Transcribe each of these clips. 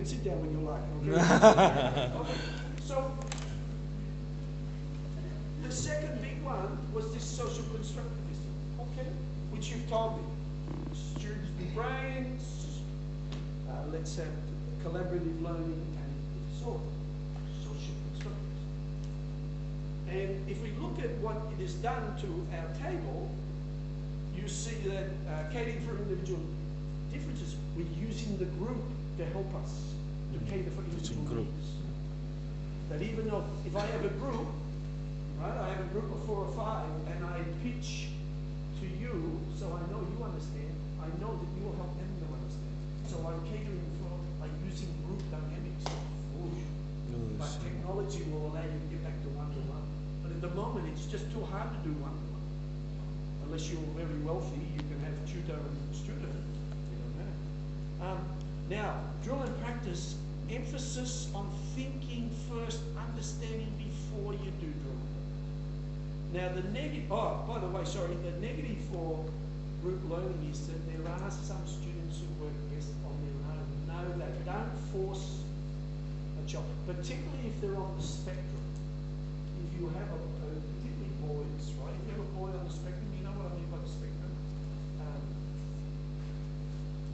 can sit down when you like. Okay? Okay. So, the second big one was this social constructivism, okay? Which you've told me. Students with brains, let's have collaborative learning, and it's all social constructivism. And if we look at what it has done to our table, you see that catering for individual differences, we're using the group to help us to cater for individual needs. That even though if I have a group, right, I have a group of 4 or 5, and I pitch to you, so I know you understand, I know that you will help them to understand. So I'm catering for, like, using group dynamics. But technology will allow you to get back to one-to-one. But at the moment, it's just too hard to do one-to-one. Unless you're very wealthy, you can have tutor and student. You don't know. Now, drill and practice, emphasis on thinking first, understanding before you do drill. Now, the negative, oh, by the way, sorry, the negative for group learning is that there are some students who work best on their own. No, they don't force a child, particularly if they're on the spectrum. If you have particularly boys, right? If you have a boy on the spectrum, you know what I mean by the spectrum?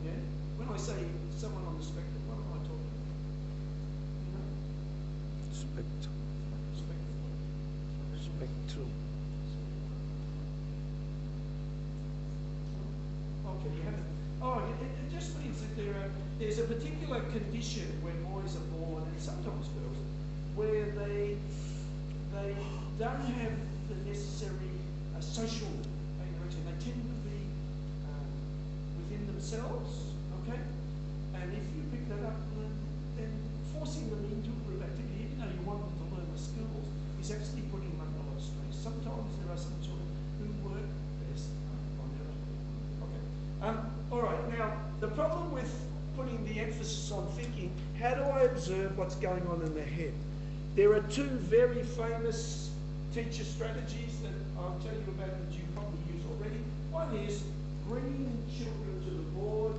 Yeah? When I say someone on the spectrum, what am I talking about? You know? Spectrum. Spectrum. Okay, you haven't. Oh, it just means that there's a particular condition where boys are born, and sometimes girls, where they don't have the necessary social interaction. They tend to be within themselves, okay? And if you pick that up, then forcing them into a group activity, even though you want them to learn the skills, is actually putting them under a lot of stress. Sometimes there are some children who work best on their own. Okay. All right, now, the problem with putting the emphasis on thinking, how do I observe what's going on in their head? There are 2 very famous teacher strategies that I'll tell you about that you probably use already. One is bringing children to the board,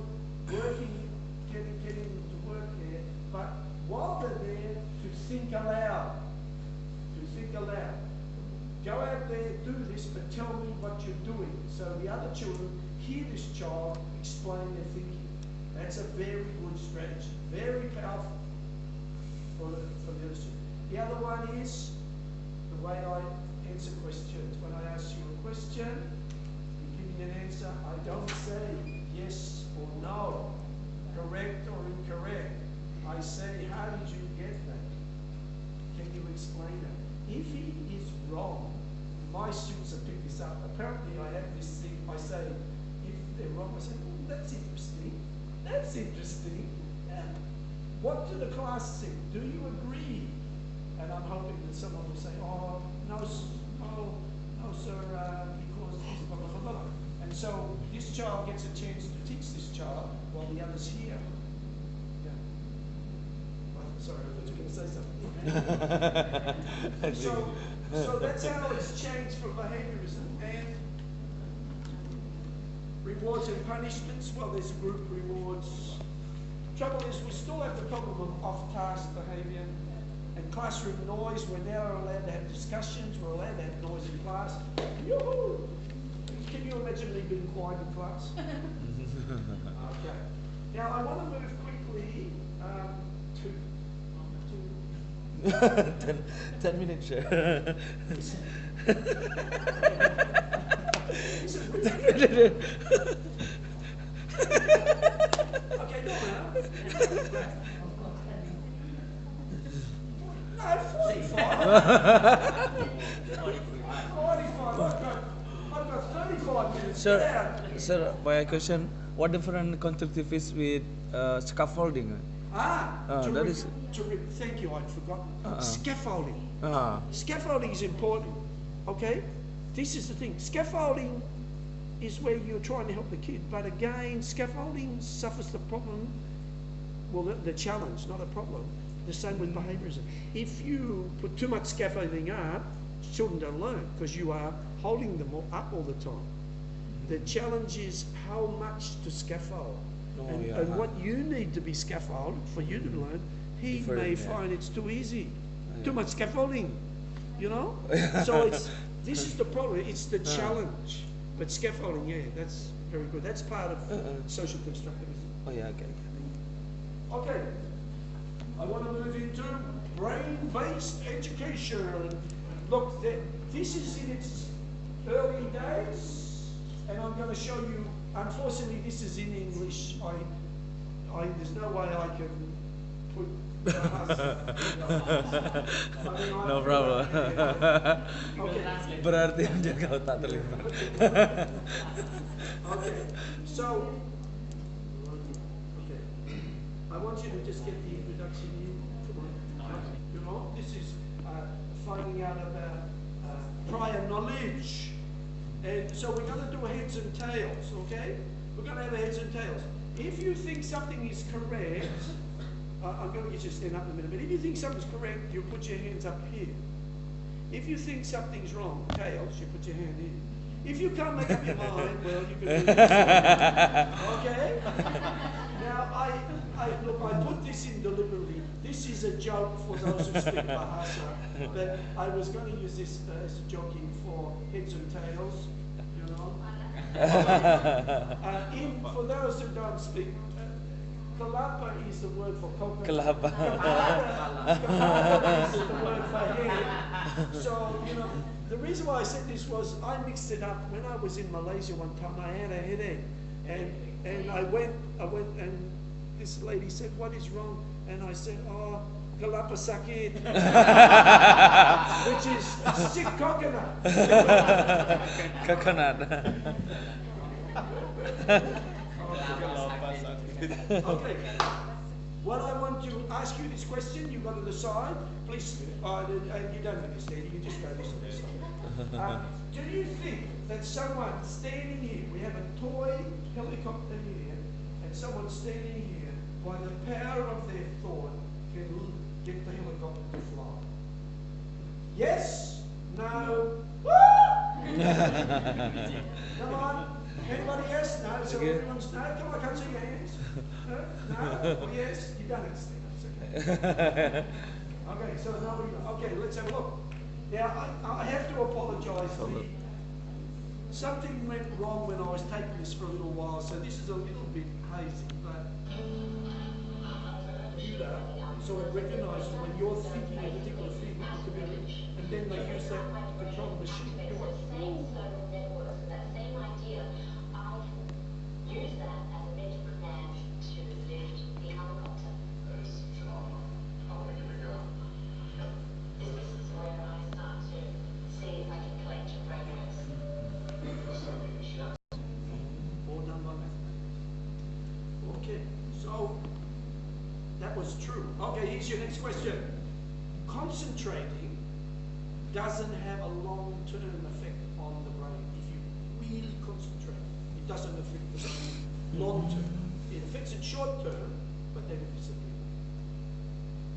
getting them to work there, but while they're there, to think aloud. To think aloud. Go out there, do this, but tell me what you're doing. So the other children hear this child explain their thinking. That's a very good strategy, very powerful for the other students. The other one is the way I answer questions. When I ask you a question, you give me an answer. I don't say yes or no, correct or incorrect. I say, how did you get that? Can you explain it? If he is wrong, my students have picked this up. Apparently I have this thing, I say, if they're wrong, I say, oh, that's interesting. That's interesting. What do the class think? Do you agree? And I'm hoping that someone will say, oh, no, sir, because this, blah, blah, blah, blah. And so this child gets a chance to teach this child while the other's here. Yeah. Oh, sorry, I thought you were going to say something. So that's how it's changed from behaviorism. And rewards and punishments, well, there's group rewards. Trouble is, we still have the problem of off-task behaviour. And classroom noise, we're now allowed to have discussions, we're allowed to have noise in class. Yoo-hoo! Can you imagine me being quiet in class? Okay. Now I want to move quickly to 10 minutes, sir. Okay, no, no, 45. 45. I've got 35 minutes. Sir, my question, what different constructivist with scaffolding? That is. Thank you, I'd forgotten. Scaffolding. Scaffolding is important, okay? This is the thing. Scaffolding is where you're trying to help the kid. But again, scaffolding suffers the problem, well, the challenge, not a problem. The same with behaviourism. If you put too much scaffolding up, children don't learn because you are holding them up all the time. The challenge is how much to scaffold. And what you need to be scaffolded for you to learn, he may find it's too easy, too much scaffolding, you know? So this is the problem, it's the challenge. But scaffolding, yeah, that's very good. That's part of social constructivism. Oh yeah, okay. Okay, I want to move into brain-based education. Look, this is in its early days, and I'm going to show you, unfortunately this is in English. There's no way I can put no problem. Okay. Berarti menjaga otak terlibat. Okay, so I want you to just get the introduction in. You know, this is finding out about prior knowledge. And so we're going to do heads and tails, okay? We're going to have heads and tails. If you think something is correct, I'm going to get you to stand up in a minute, but if you think something's correct, you put your hands up here. If you think something's wrong, tails, you put your hand in. If you can't make up your mind, well, you can do this. Okay? Now, look, I put this in deliberately. This is a joke for those who speak Bahasa, but I was going to use this as joking for heads and tails, you know. For those who don't speak, Kelapa is the word for coconut. Kelapa. Kelapa is the word for head. So, you know, the reason why I said this was I mixed it up. When I was in Malaysia one time, I had a headache. And I went and this lady said, "What is wrong?" And I said, "Oh, kelapa sakit," which is sick coconut. Coconut. Okay. What I want to ask you this question, you've got to decide. Please, you don't understand. You can just go this way. Do you think that someone standing here, we have a toy helicopter here, and someone standing here, by the power of their thought, can get the helicopter to fly? Yes? No? Come on. Anybody yes? No? So everyone's no? Come on, I can't see your hands. No? Or yes? You don't understand. It's okay. Okay, so nobody. Okay, let's have a look. Now, I have to apologise. Something went wrong when I was taking this for a little while, so this is a little bit hazy, but computer sort of recognises when you're thinking a particular thing, and then they use that to control the machine. Use that as a bit of command to lift the helicopter. That is phenomenal. How long are you going to go? This is where I start to see if I can collect your progress. All done by mathematics. Okay, so that was true. Okay, here's your next question. Concentrating doesn't have a long-term effect on the brain. If you really concentrate, it doesn't affect the brain long-term. It affects it short-term, but then it disappears.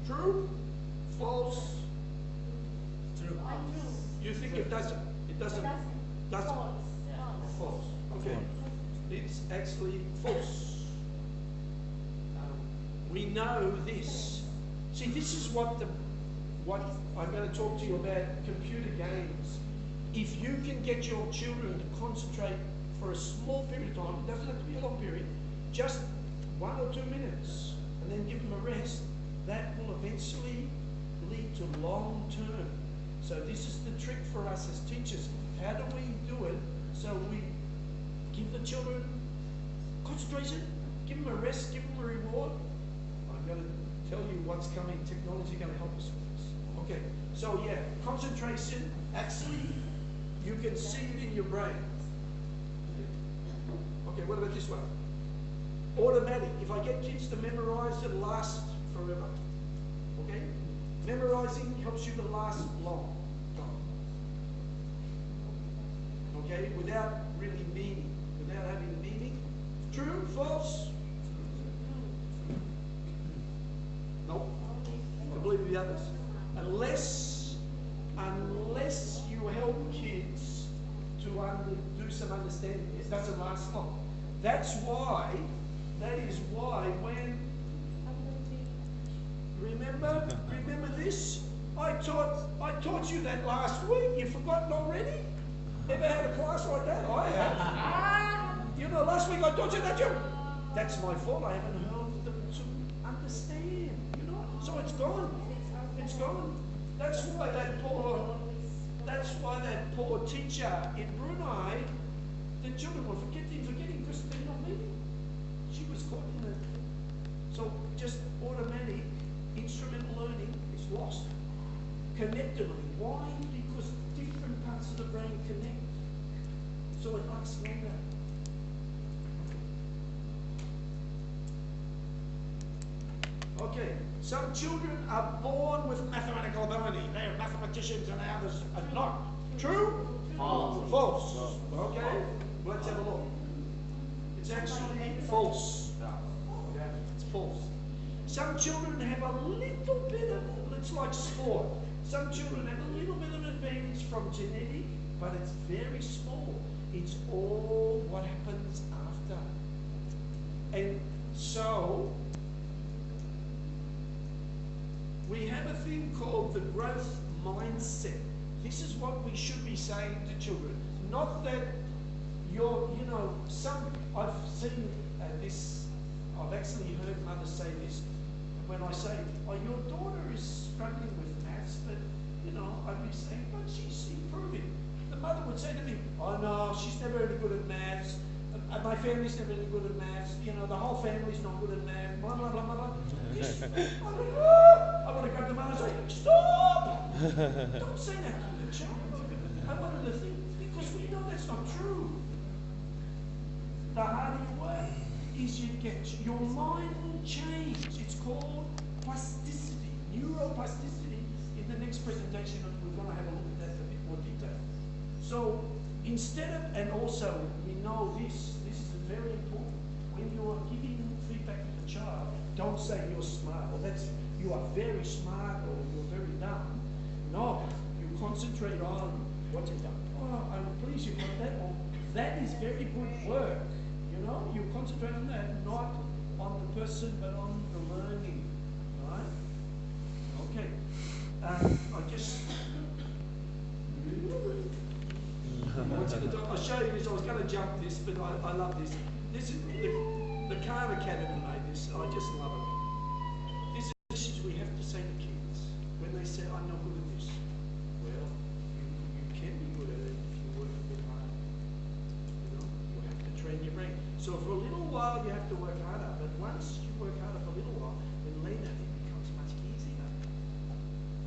True? False? True. You think it doesn't? It doesn't? Doesn't? False. Okay. It's actually false. We know this. See, this is what I'm going to talk to you about computer games. If you can get your children to concentrate for a small period of time, it doesn't have to be a long period, just 1 or 2 minutes, and then give them a rest, that will eventually lead to long term. So this is the trick for us as teachers. How do we do it so we give the children concentration, give them a rest, give them a reward? I'm going to tell you what's coming. Technology is going to help us with this. Okay, so yeah, concentration, actually, you can see it in your brain. Okay, what about this one? Automatic. If I get kids to memorize, it'll last forever. Okay? Memorizing helps you to last long. Okay? Without really meaning. Without having meaning. True? False? Nope. Completely the others. Unless you help kids to do some understanding, it doesn't last long. That's why That is why when, remember this? I taught you that last week. You've forgotten already? Ever had a class like that? I have. You know, last week I taught you that. That's my fault. I haven't helped them to understand. You know, so it's gone. It's gone. That's why that poor teacher in Brunei, the children were forgetting because they're not meeting. She was caught in it. So just automatic instrumental learning is lost. Connectively. Why? Because different parts of the brain connect. So it lasts longer. Okay, some children are born with mathematical ability. They are mathematicians and others are not. True? False. False. Okay, let's have a look. It's actually false. It's false. Some children have a little bit of, it's like sport. Some children have a little bit of advantage from genetic, but it's very small. It's all what happens after. And so, we have a thing called the growth mindset. This is what we should be saying to children. Not that I've seen this, I've actually heard mothers say this when I say, oh, your daughter is struggling with maths, but, I'd be saying, but she's improving. The mother would say to me, oh no, she's never really good at maths. My family's never really good at maths. The whole family's not good at maths. Blah, blah, blah, blah, blah. I want to grab the mother and say, stop! Don't say that to the child. I want her to think, because we know that's not true. The harder you work is you get, your mind will change. It's called plasticity, neuroplasticity. In the next presentation, we're going to have a look at that in a bit more detail. So, instead of, and also, we know this is very important. When you are giving feedback to the child, don't say you're smart, or you are very smart, or you're very dumb. No, you concentrate on what you've done. Oh, I'm pleased you got that, or that is very good work. You concentrate on that, not on the person, but on the learning, right? Okay. I'll show you this. I was going to jump this, but I love this. This is the Khan Academy made this. I just love it. This is what we have to say to kids when they say, I'm not good at this. Well, you can be good at it if you work a bit harder. You have to train your brain. So for a little while, you have to work harder. But once you work harder for a little while, then later it becomes much easier.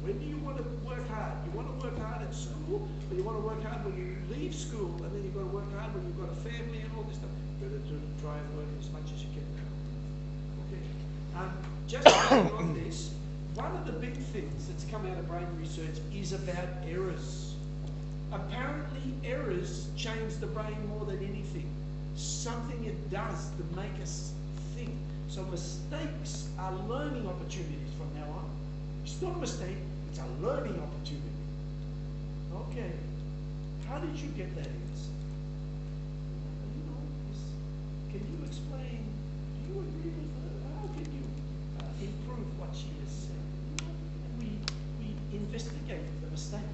When do you want to work hard? You want to work hard at school, or you want to work hard when you leave school, and then you've got to work hard when you've got a family and all this stuff? You better try and work as much as you can now. Okay. Just on this, one of the big things that's come out of brain research is about errors. Apparently, errors change the brain more than anything. Something it does to make us think. So mistakes are learning opportunities from now on. It's not a mistake, it's a learning opportunity. Okay, how did you get that answer? Can you explain, do you agree with her? How can you improve what she has said? And we investigate the mistake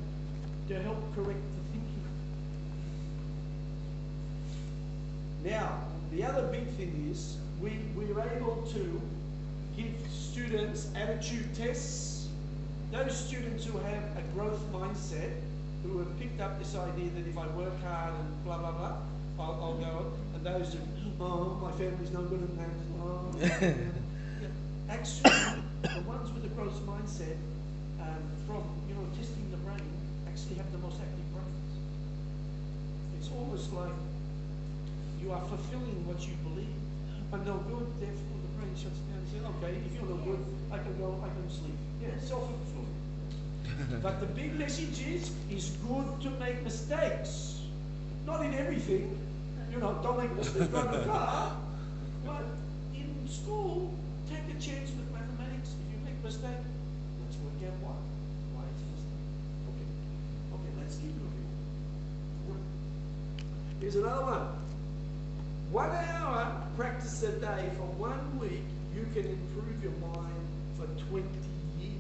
to help correct the thinking. Now, the other big thing is we're able to give students attitude tests. Those students who have a growth mindset, who have picked up this idea that if I work hard and blah, blah, blah, I'll go on. And those who, my family's no good at maths. Actually, the ones with a growth mindset, from testing the brain, actually have the most active brains. It's almost like you are fulfilling what you believe. I'm no good, therefore the brain shuts down and says, okay, if you're no good, I can sleep. Yeah, self-fulfilling. But the big message is good to make mistakes. Not in everything. Don't make mistakes, drive a car. But in school, take a chance with mathematics. If you make a mistake, let's work out why. Why it's a mistake. Okay, let's keep moving. Here's another one. 1 hour practice a day for 1 week, you can improve your mind for 20 years.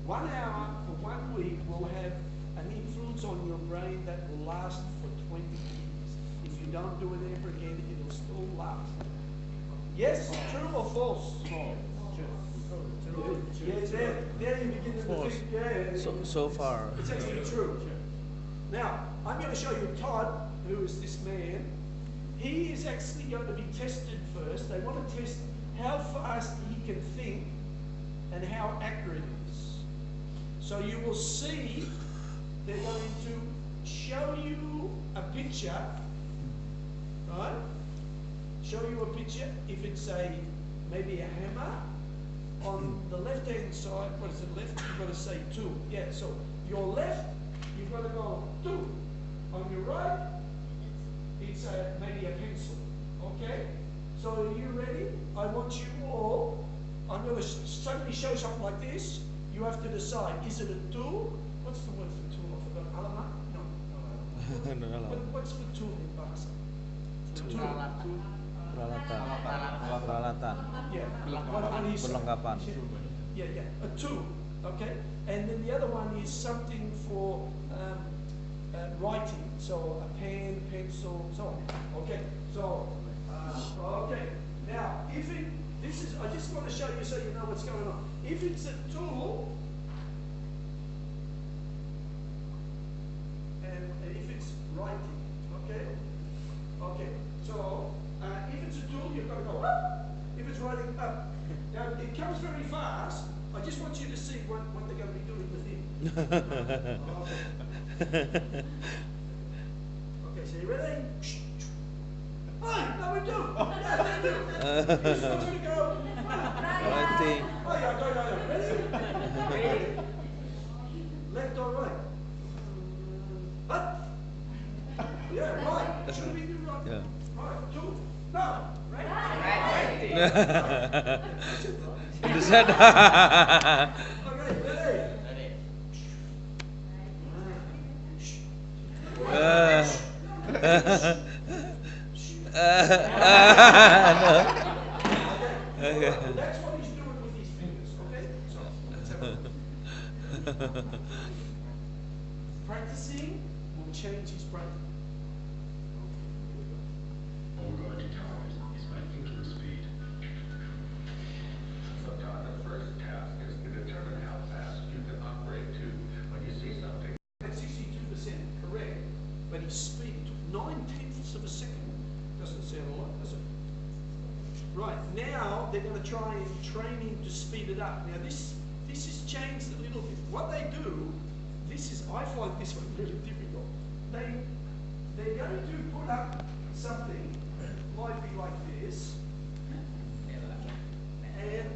1 hour for 1 week will have an influence on your brain that will last for 20 years. If you don't do it ever again, it'll still last. Yes, true or false? Yeah, there you begin to False. think, yeah. So far. It's actually true. Now, I'm going to show you Todd, who is this man. He is actually going to be tested first. They want to test how fast he can think and how accurate it is. So you will see they're going to show you a picture, right? Show you a picture. If it's maybe a hammer, on the left-hand side, what is it left? You've got to say 2. Yeah, so your left, you've got to go 2. On your right, it's maybe a pencil. Okay? So are you ready? I want you all, I'm going to suddenly show something like this. You have to decide, is it a tool? What's the word for tool? I forgot. Alama? No. What's for tool in Bahasa? Tool. Peralatan. Yeah. What is Perlengkapan. Yeah. A tool. Okay. And then the other one is something for writing. So a pen, pencil, so on. Okay. So okay. Now, I just want to show you so you know what's going on. If it's a tool, and if it's writing, okay? Okay, so if it's a tool, you've got to go up. If it's writing up. Now, it comes very fast. I just want you to see what they're going to be doing with it. Okay, so you ready? Oh, no, we do. Yeah, they do. Who's supposed to go? Writing. Oh, yeah, go. Ready? Left or right? Up. Yeah, right. Should we do right? Yeah. Right, 2. No. Right. Itu sad. Okay, ready? No. Okay. That's what he's doing with his fingers, okay? So, let's have a look. Practicing will change his brain. All we're going to count is my thinking speed. So, Todd, the first task is to determine how fast you can operate to when you see something. That's 62% correct, but his speed took 9/10 of a second. Doesn't sound a lot, does it? Right, now they're going to try and train him to speed it up. Now this has changed a little bit. What they do, I find this one really difficult. They're going to put up something, might be like this, and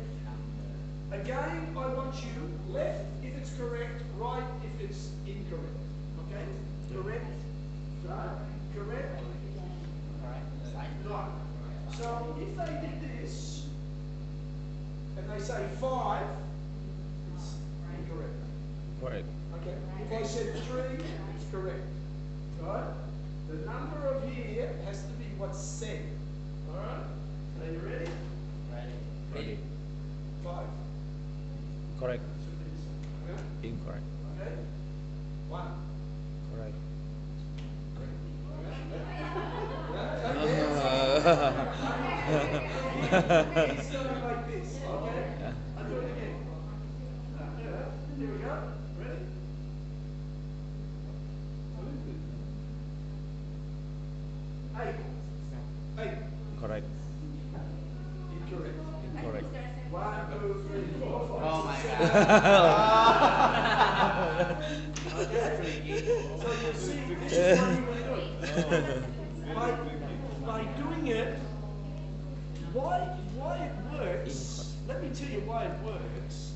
again I want you left if it's correct, right if it's incorrect. Okay? Correct? Right? Correct? Right. So if they did this and they say 5, it's incorrect. Correct. Okay. If I said 3, it's correct. Right? The number of here has to be what's said. Alright? Are you ready? Ready. 5. Correct. Okay? Incorrect. Okay? 1. Correct. It's going like this, okay? I'll do it again. Here we go. Ready? 8. Correct. Incorrect. Incorrect. 1, 2, 3, 4, 5. Oh my 6, God. 7. Okay? So you see, this is what you were doing. By doing it, why it works, let me tell you why it works.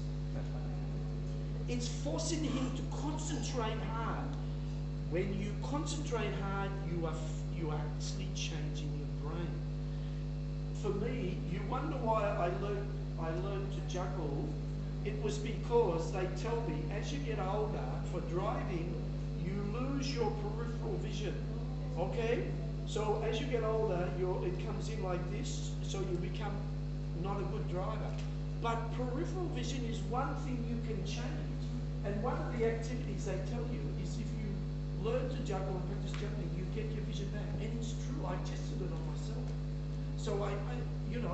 It's forcing him to concentrate hard. When you concentrate hard, you are actually changing your brain. For me, you wonder why I learned to juggle. It was because they tell me as you get older, for driving, you lose your peripheral vision. Okay? So as you get older, it comes in like this, so you become not a good driver. But peripheral vision is one thing you can change. And one of the activities they tell you is if you learn to juggle and practice juggling, you get your vision back. And it's true, I tested it on myself. So I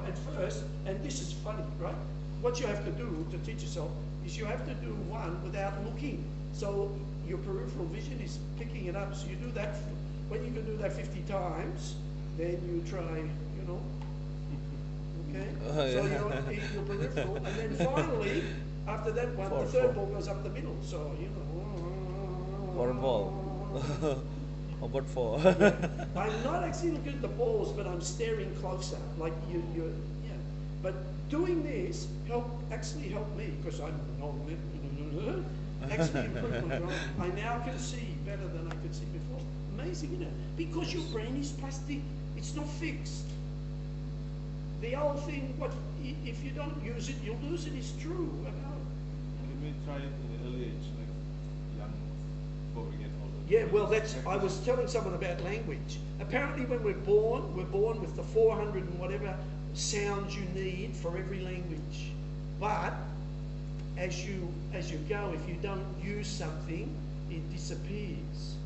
at first, and this is funny, right? What you have to do to teach yourself is you have to do one without looking. So your peripheral vision is picking it up. So you do that, when you can do that 50 times, then you try, okay? So your peripheral, and then finally, after that one, the third ball goes up the middle. So, 4 ball. How about 4? I'm not actually looking at the balls, but I'm staring closer. Like yeah. But doing this actually helped me because I'm actually improved my driving. I now can see better than I could see before. Amazing, isn't it? Because your brain is plastic. It's not fixed. The old thing, if you don't use it, you'll lose it, is true. Can we try it in an early age, like young, before we get older? Yeah, well, I was telling someone about language. Apparently when we're born with the 400 and whatever sounds you need for every language. But as you go, if you don't use something, it disappears.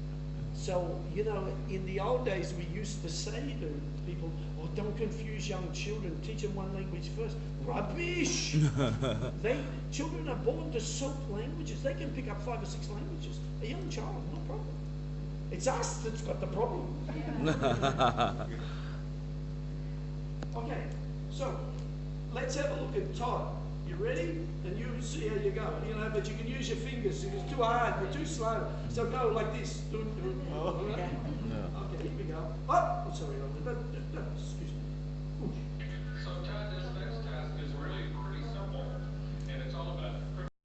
So, in the old days we used to say to people, oh, don't confuse young children, teach them one language first. Rubbish! Children are born to soak languages. They can pick up 5 or 6 languages. A young child, no problem. It's us that's got the problem. Okay, so let's have a look at Todd. You ready? And you see how you go. But you can use your fingers. If it's too hard, you're too slow. So go like this. Okay, here we go. Oh, sorry, excuse me. So Todd, this next task is really pretty simple, and it's all about.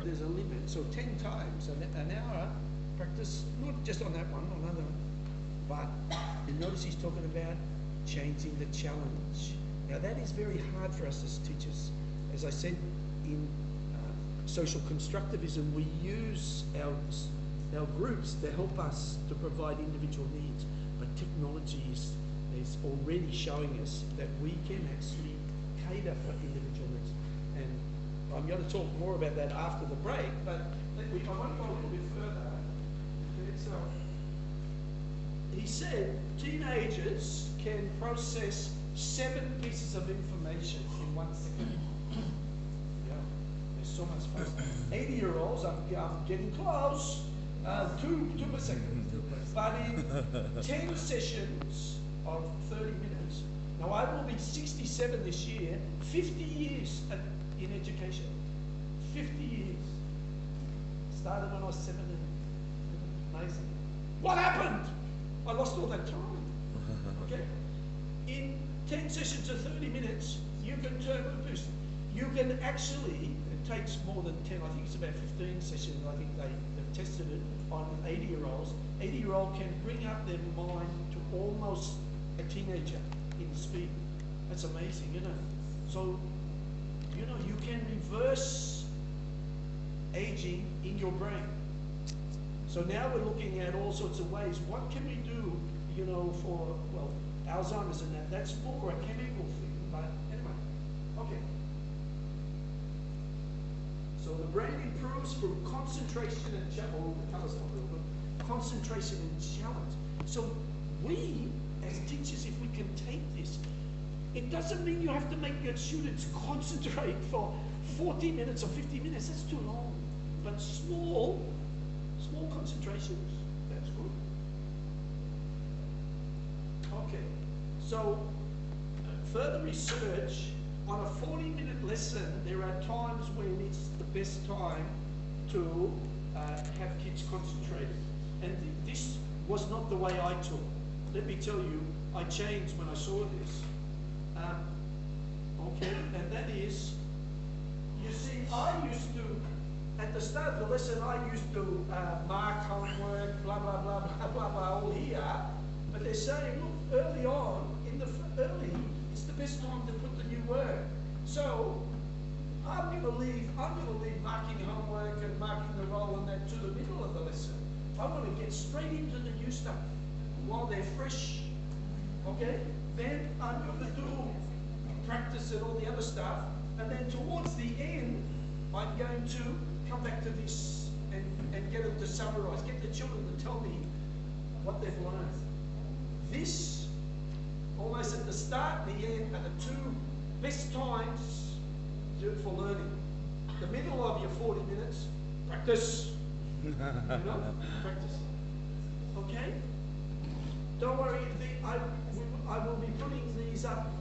There's a limit. So 10 times an hour practice, not just on that one, on another one. But you notice he's talking about changing the challenge. Now that is very hard for us as teachers. As I said, in social constructivism, we use our groups to help us to provide individual needs. But technology is already showing us that we can actually cater for individual needs. And I'm going to talk more about that after the break, but I want to go a little bit further. Okay, so he said teenagers can process 7 pieces of information in 1 second. Yeah, they're so much faster. 80-year-olds, I'm getting close, 2 per second. But in 10 sessions of 30 minutes, now I will be 67 this year, 50 years in education. 50 years. Started when I was 17. Amazing. What happened? I lost all that time. Okay? In 10 sessions of 30 minutes, you can turn a boost. You can actually, it takes more than 10, I think it's about 15 sessions, I think they've tested it on 80-year-olds. 80-year-old can bring up their mind to almost a teenager in speed. That's amazing, isn't it? So, you can reverse aging in your brain. So now we're looking at all sorts of ways. What can we do, for, Alzheimer's and that's more a chemical thing, but anyway, okay. So the brain improves through concentration and challenge. The colour's not real good. Concentration and challenge. So we, as teachers, if we can take this, it doesn't mean you have to make your students concentrate for 40 minutes or 50 minutes. That's too long. But small concentrations, that's good. Okay, so further research on a 40-minute lesson, there are times when it's the best time to have kids concentrated. And this was not the way I taught. Let me tell you, I changed when I saw this. Okay, and that is, you see, I used to, at the start of the lesson, I used to mark homework, blah, blah, blah, blah, blah, blah, all here. But they're saying, look, early on, it's the best time to put the new work. So, I'm going to leave marking homework and marking the role and that to the middle of the lesson. I want to get straight into the new stuff while they're fresh. Okay? Then I'm going to do practice and all the other stuff. And then towards the end, I'm going to come back to this and get them to summarize, get the children to tell me what they've learned. This, almost at the start and the end, are the two best times to do it for learning. The middle of your 40 minutes, practice. You know, practice. Okay? Don't worry, I will be putting these up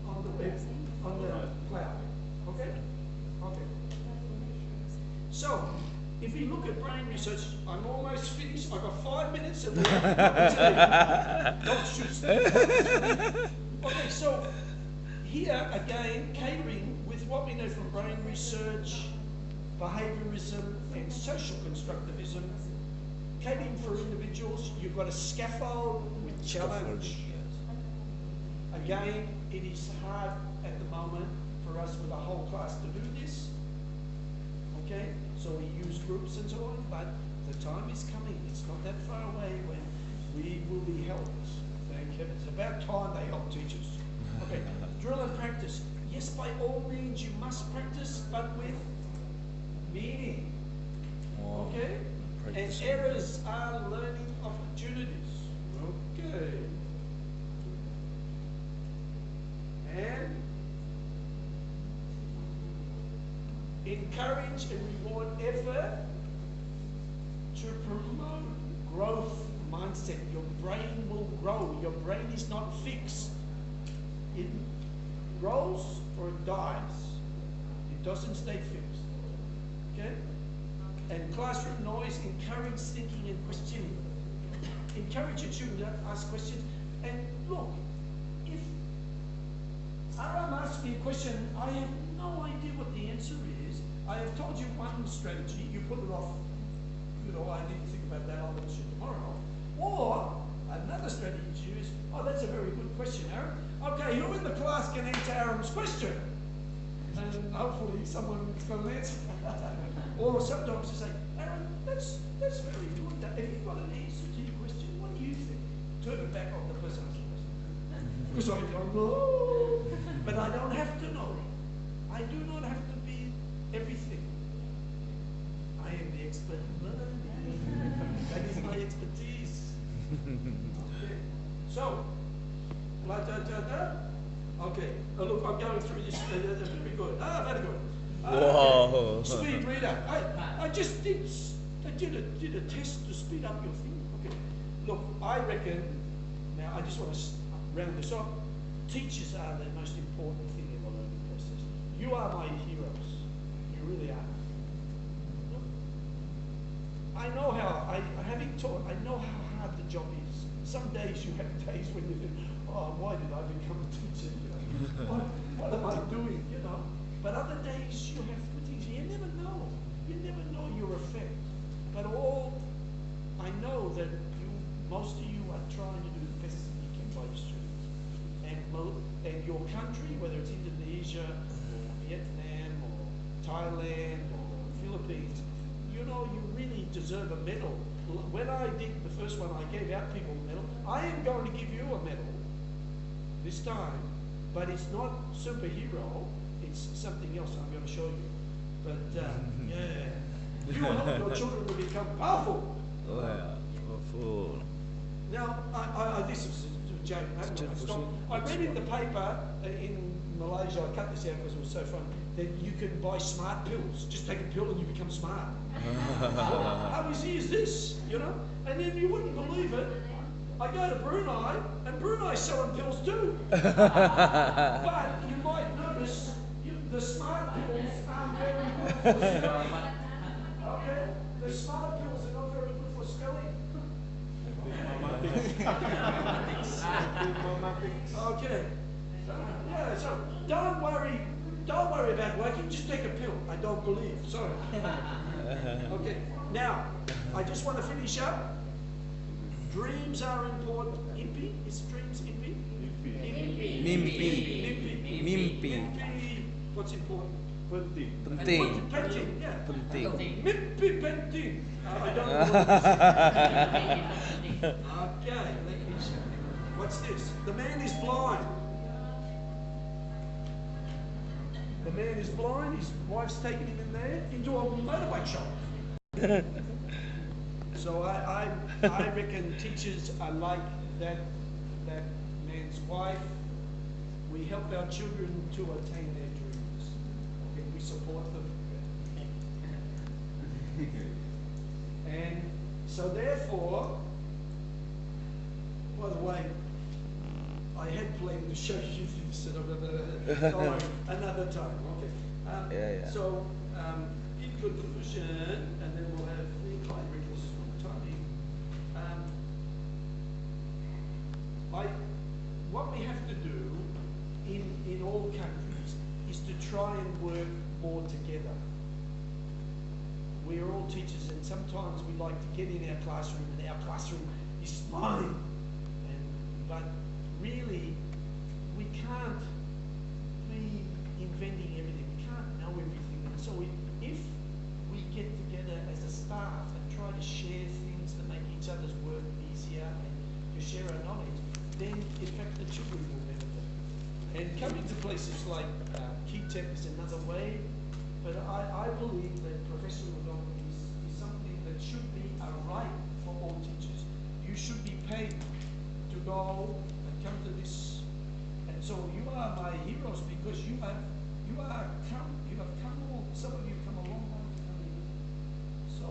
on the web, on the cloud. Okay? Okay. So, if we look at brain research, I'm almost finished. I've got 5 minutes and don't shoot. Okay, so here again, catering with what we know from brain research, behaviorism, and social constructivism. Catering for individuals, you've got a scaffold with challenge. Again, it is hard at the moment for us with a whole class to do this. Okay, so we use groups and so on, but the time is coming. It's not that far away when we will be helped. Thank heaven. It's about time they help teachers. Okay, drill and practice. Yes, by all means, you must practice, but with meaning. Okay? And errors are learning opportunities. Okay. And encourage and reward effort to promote growth mindset. Your brain will grow. Your brain is not fixed. It grows or it dies. It doesn't stay fixed. Okay? And classroom noise, encourage thinking and questioning. Encourage your children to ask questions. And look, if Aram asks me a question, I have no idea what the answer is. I have told you one strategy, you put it off. You know, I need to think about that, I'll answer you tomorrow. Or another strategy is, oh, that's a very good question, Aaron. Okay, who in the class can answer Aaron's question? And hopefully someone's got an answer. Or sometimes they say, Aaron, that's very good. Have you got an answer to your question? What do you think? Turn it back on the person asking the question. Because I don't know. But I don't have to know. I do not have to be everything. I am the expert in learning. That is my expertise. Okay. So, okay. Oh, look, I'm going through this. Very good. Very good. Wow. Speed reader. I just did a test to speed up your thing. Okay. Look, I reckon. Now, I just want to round this off. Teachers are the most important thing in the learning process. You are my heroes. You really are. Look, I know how, having taught, I know how hard the job is. Some days you have days when you think, oh, why did I become a teacher? You know? what am I doing? You know. But other days you have good things. You never know. You never know your effect. But I know that most of you are trying to do the best that you can by your students. And your country, whether it's Indonesia or Vietnam or Thailand or Philippines, you know, you really deserve a medal. When I did the first one, I gave out people a medal. I am going to give you a medal this time, but it's not superhero. It's something else I'm going to show you. But yeah, you will help your children to become powerful. Oh, yeah. Powerful. Now, this is a joke. I read in the paper in Malaysia, I cut this out because it was so fun, that you can buy smart pills. Just take a pill and you become smart. How easy is this? You know? And then you wouldn't believe it. I go to Brunei, and Brunei's selling pills too. But you might notice the smart pills aren't very good for spelling. Okay? The smart pills are not very good for spelling. Okay. Yeah, so don't worry about working, just take a pill. I don't believe. Sorry. Okay. Now, I just want to finish up. Dreams are important. Impi? Is dreams impi? Mimpi. What's important? Penting. Penting. Penting, yeah. Penting. Mimpi penting. I don't know what it is. Okay, let me see. What's this? The man is blind. The man is blind. His wife's taken him in there into a motorbike shop. So I reckon teachers are like that man's wife. We help our children to attain their dreams. Okay, we support them. And so therefore, by the way, I had planned to show you this another time. Okay. So in conclusion, and then we'll have the client resources on time. What we have to do in all countries is to try and work more together. We're all teachers, and sometimes we like to get in our classroom, and our classroom is fine. But really, we can't be inventing everything. We can't know everything. And so if we get together as a staff and try to share things that make each other's work easier and to share our knowledge, then in fact the children will benefit. And coming to places like Qitep is another way. But I believe that professional development is something that should be a right for all teachers. You should be paid to go and come to this. And so you are my heroes because you have come all, some of you have come a long way to come here. So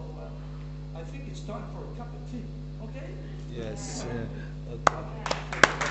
I think it's time for a cup of tea. Okay? Yes. Okay. Okay.